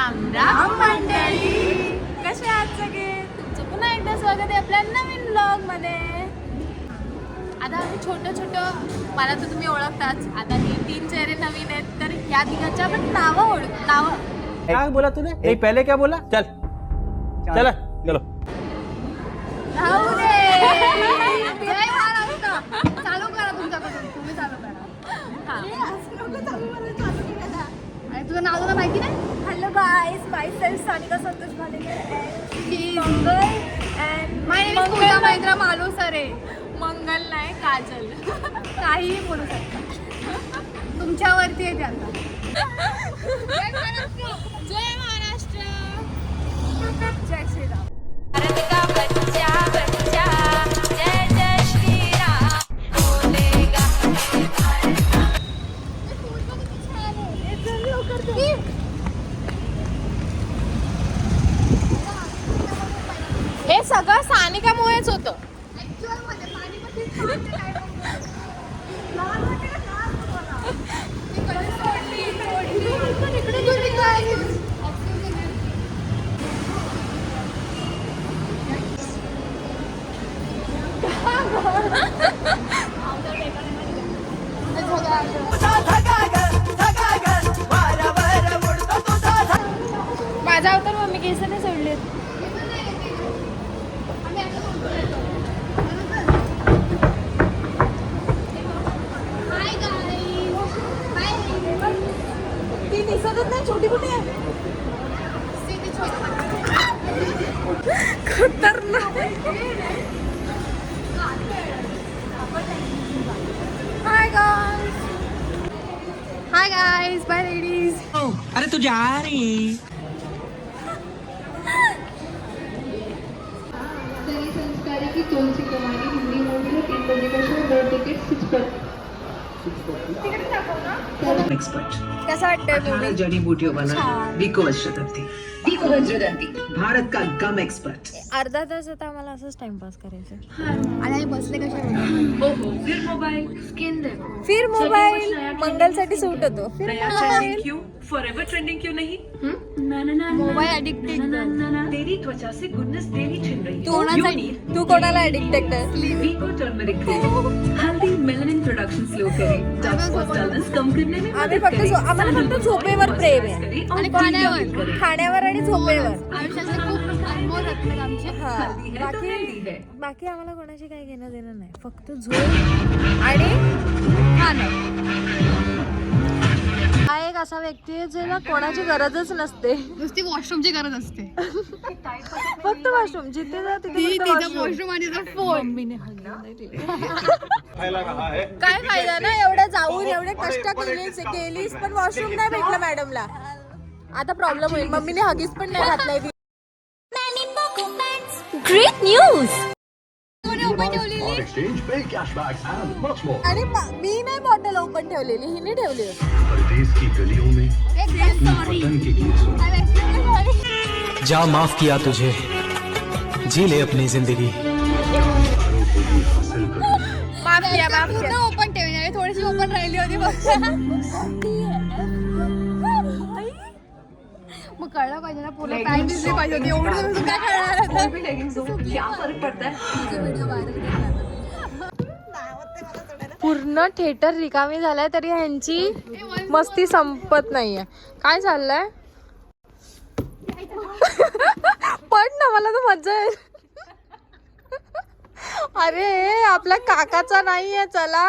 राम राम मंडळी, कसे आहात सगळे? तुमचं पुन्हा एकदा स्वागत आहे आपल्या नवीन ब्लॉग मध्ये. आता आम्ही छोटं मला तर तुम्ही ओळखताच. आता हे 3 चेहरे नवीन आहेत, तर ह्या तिघांच्या आपण नावं क्या बोला तूने? नहीं पहले क्या बोला? चल चला चलो. राहू दे. जय महाराष्ट्र. चालू करा तुमच्याकडून, तुम्ही चालू करा. आणि तुझं नाव तुला माहिती नाही? Hello guys, myself Sanika Santosh Bhalekar Mangal and my name is Pooja Mahendra Malusare. Mangal नाही, काजल. काहीही बोलू शकता. तुमच्यावरती आहे ते आता. जय महाराष्ट्र. जय श्रीराम. भारत का बच्चा बच्चा, जय जय श्रीराम बोलेगा. हे सगळं सानिकामुळेच होतं. माझा अवतार मम्मी केसाने सोडले. ती दिसतच नाही, छोटी कुठे आहे? खतरनाक. Hi guys, bye ladies. अरे तू जा रही. संस्कारी की तोलची कमानी हिंदी मूवी 3 बजेपासून 2 तिकीट 6 एक्सपर्ट कसं वाटतंय मूवी? जड़ी बूटियों वाला विको वज्रदंती भारत का गम एक्सपर्ट. अर्धा तास आता आम्हाला असंच टाइमपास करायचं. आणि आम्ही बसले फिर मोबाईल मंगलसाठी सूट होतो. फिर मोबाईल. फॉरएवर ट्रेंडिंग क्यों नहीं? Mobile addicted. तेरी त्वचा से गुडनेस डेली छिन रही तू कोणासाठी? तू कोणाला अडिक्टेड आहे? Vicco turmeric cream healthy melanin production slow करे, डार्क स्पॉट डलनेस कम करने में आम्ही मदद करे. आम्हाला फक्त झोपेवर प्रेम आहे. आणि खाण्यावर. खाण्यावर आणि झोपेवर. आयुष्यातले खूप अनमोल रत्न आमचे. हा. हेल्दी है. बाकी आम्हाला कोणाशी काही घेणं देणं नाही. फक्त झोप आणि खाणं. हा एक असा व्यक्ती आहे ज्याला कोणाची गरजच नसते. नुसती वॉशरूमची गरज असते. फक्त वॉशरूम जिथे जा तिथे फक्त washroom. वॉशरूम आणि फोन. काय फायदा ना एवढं जाऊन एवढे कष्ट केलीस पण वॉशरूम नाही भेटलं मॅडमला. आता प्रॉब्लेम होईल. मम्मीने हगीज पण नाही घातलाय. Great news. exchange, pay cashbacks and much more. आणि मी नाही बॉटल ओपन ठेवलेली, हिने ठेवली. परदेश की गलियों में वतन के गीत सुनो. जा माफ किया तुझे, जी ले अपनी जिंदगी. हारों को भी हासिल करो. माफ किया. ओपन ठेवली, थोडीशी ओपन राहिली होती मग कळलं पाहिजे ना, पूर्ण पॅन्ट दिसली पाहिजे होती. एवढं काय कळणार? क्या फर्क पड़ता है? पूर्ण थिएटर रिकामी झालाय तरी ह्यांची मस्ती संपत नाहीये. काय चाललंय? पण ना मला तर मज्जा येईल. अरे आपल्या काकाचा नाहीये. चला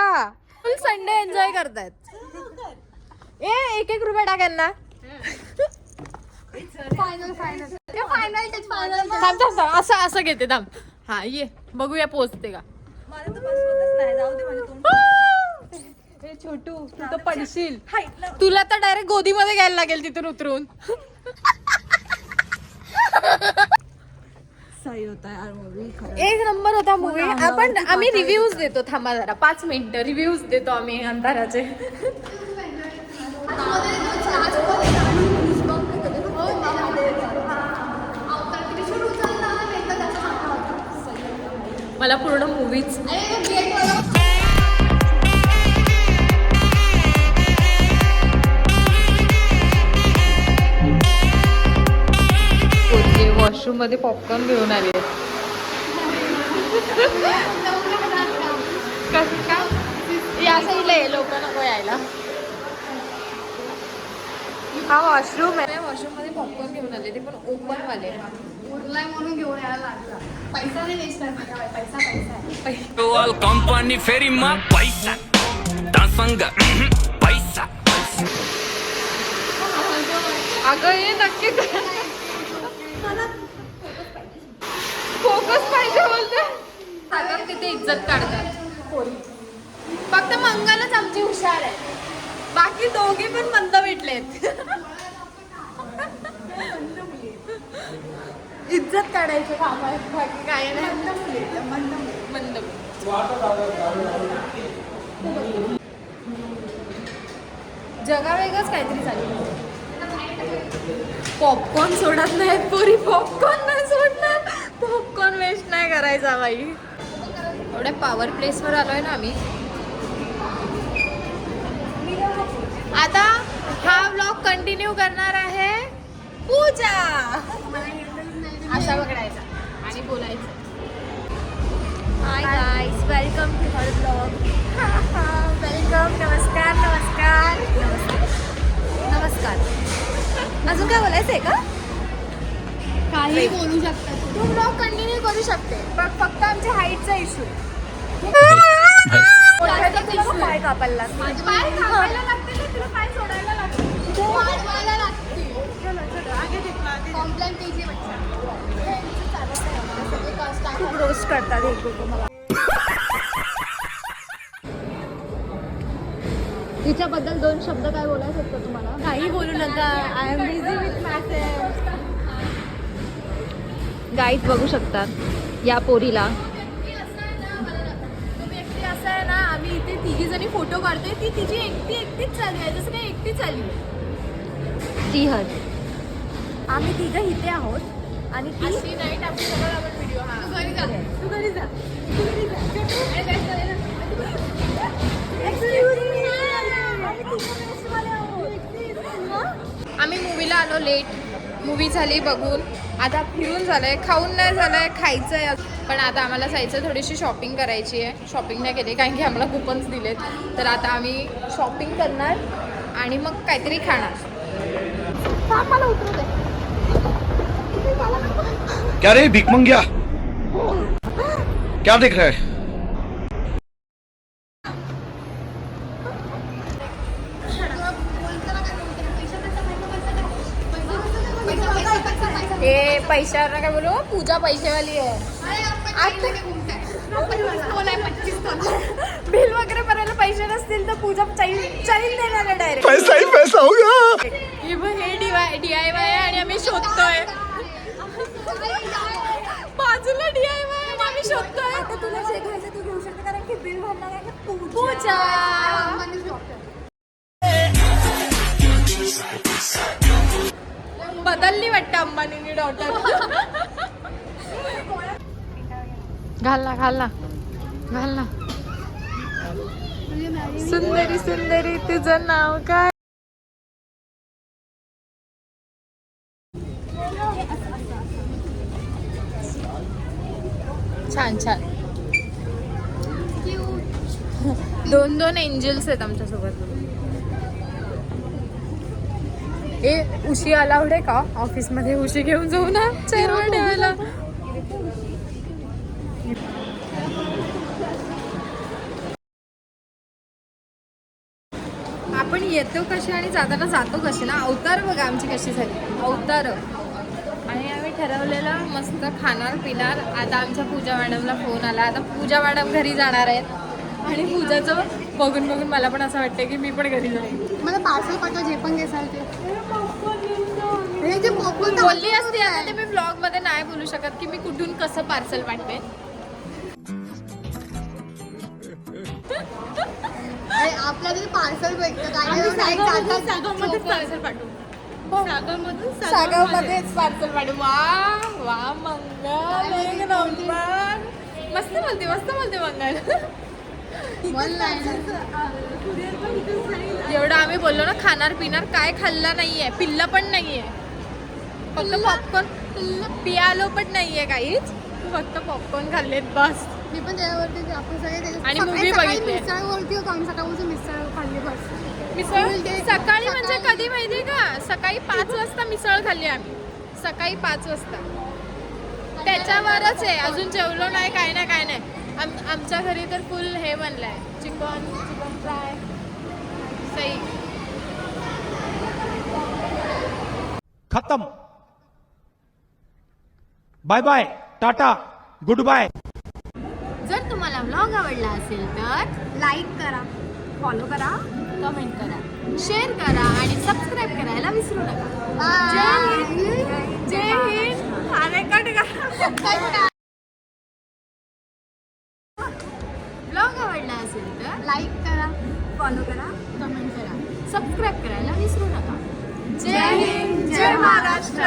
फुल संडे एन्जॉय करतायत. एक रुपये टाकायला. असं घेते थांब. हा ये बघूया पोचते का. छोटू तू तर पडशील. तुला तर डायरेक्ट गोदीमध्ये घ्यायला लागेल तिथून उतरून. एक नंबर होता मूवी. आम्ही रिव्ह्यूज देतो. थांबा जरा 5 मिनिटं रिव्ह्यूज देतो आम्ही अंधाराचे. मला पूर्ण मूवीज वॉशरूम मध्ये पॉपकॉर्न घेऊन आली आहे. कसं का या साईडला आहे, लोक नको यायला. हा वॉशरूम आहे. वॉशरूम मध्ये पॉपकॉर्न घेऊन आले, ते पण ओपन वाले. म्हणून घेऊन यायला लागला. पैसा नाही वेस्ट आहे, पैसा आहे. कंपनी फेरी मा पैसा दासंग पैसा. अगं हे नक्की फोकस पाहिजे बोलते. सागर किती इज्जत काढतात. फक्त मंगलच आमची हुशार आहे, बाकी दोघी पण मंद भेटलेत. इज्जत काढायचं काम आहे, बाकी काय नाही. मंद जगा वेगळंच काहीतरी चालू. पॉपकॉर्न सोडत नाहीत पोरी, पॉपकॉर्न नाही सोडणार. पॉपकॉर्न वेस्ट नाही करायचा बाई. एवढ्या पॉवर प्लेसवर आलोय ना आम्ही. आता हा व्लॉग कंटिन्यू करणार आहे पूजा. असा पकडायचा आणि बोलायचं. Hi guys, welcome to her blog. Welcome. नमस्कार नमस्कार नमस्कार. अजून काय बोलायचं आहे का? काही बोलू शकतात. तू ब्लॉग कंटिन्यू करू शकते, पण फक्त आमच्या हाईटचा इश्यू. पाय कापायला लागते. पाय कापायला लागते ना, तुला पाय सोडायला लागते. वाढवायला लागते. कॉम्प्लेन केजी बच्चा. खूप रोस्ट करतात एक लोक मला. तिच्याबद्दल 2 शब्द काय बोलायचं होतं तुम्हाला? काही बोलू नका. I am busy with message. Guys बघू शकतात या पोरीला. तुम्ही एकटी असं आहे ना, आम्ही इथे तिघी जणी फोटो काढतोय, ती तिची एकटीच चालू आहे, जसं काही एकटी चालली. ती हर आम्ही तिघं इथे आहोत आणि ती अशी नाही टाकू शकत आपण व्हिडिओ. हा तू घरी जा, तू घरी जा, तू घरी जा. आम्ही मूवीला आलो लेट. मूवी झाली बघून, आता फिरून झालंय, खाऊन नाही झालंय, खायचं आहे. पण आता आम्हाला जायचं, थोडीशी शॉपिंग करायची आहे. शॉपिंग नाही केली कारण की आम्हाला कुपन्स दिलेत, तर आता आम्ही शॉपिंग करणार आणि मग काहीतरी खाणार. मला उतरू दे. क्या रे भीख मंग्या, क्या देख रहा है? ए पैशावर काय बोलू, पूजा पैसेवाली आहे. बिल वगैरे भरायला पैसे नसतील तर पूजा चाईल देणार आहे डायरेक्ट. पैसा ही पैसा होगा. हे DIY आहे आणि आम्ही शोधतोय. बाजूला DIY आणि आम्ही शोधतोय. आता तुला जे घ्यायचं तू घेऊ शकते कारण की बिल भरणार आहे पूजा. बदलली वाटतं अंबानीनी डॉटर. घाल ना घाल ना घाल ना. सुंदरी सुंदरी तुझं नाव काय? छान छान. 2 एंजल्स आहेत आमच्यासोबत. ए उशी अलाउड आहे का ऑफिसमध्ये? उशी घेऊन जाऊ ना चेअरवर ठेवायला. आपण येतो कशी आणि जाताना जातो कशी ना. अवतार बघा आमची कशी झाली, अवतार. आणि आम्ही ठरवलेलं मस्त खाणार पिणार. आता आमच्या पूजा मॅडमला फोन आला. आता पूजा मॅडम घरी जाणार आहेत आणि पूजाचं बघून बघून मला पण असं वाटतं की मी पण घरी जाईन. मला पार्सल पाठवा, जे पण घेसाल ते. बोलली असते आता ते मी ब्लॉग मध्ये नाही बोलू शकत की मी कुठून कसं पार्सल पाठवेन. आपल्या तिथे पार्सल भेटतं सागावमध्येच पार्सल पाठवू. वा वा मंगल एक नंबर. मस्त बोलते मंगल. एवढं आम्ही बोललो ना खाणार पिणार, काय खाल्ला नाहीये, पिल्ला पण नाहीये. फक्त पॉपकॉर्न पियालो पण नाहीये काहीच, फक्त पॉपकॉर्न खाल्लेत बस. मी पण त्यावरती आपण सगळे आणि movie बघितली. मिसळवरती होतो आम्ही सकाळपासून मिसळ खाल्ली बस. मिसळ सकाळी म्हणजे कधी माहितीये का, सकाळी 5 वाजता मिसळ खाल्ली आम्ही, सकाळी 5 वाजता. त्याच्यावरच आहे, अजून जेवलो नाही, काय नाही काय नाही. आमच्या घरी तर फुल हे बनलंय, चिकन फ्राय सही. खत्म. Bye bye, tata, good bye. जर तुम्हाला व्लॉग आवडला असेल तर लाईक करा, फॉलो करा, कमेंट करा, शेअर करा आणि सबस्क्राईब करायला विसरू नका. जय हिंद. जय हिंद. अरे कट करा. व्लॉग आवडला असेल तर लाईक करा, फॉलो करा, कमेंट करा, सबस्क्राईब करायला विसरू नका. जय हिंद. जय महाराष्ट्र.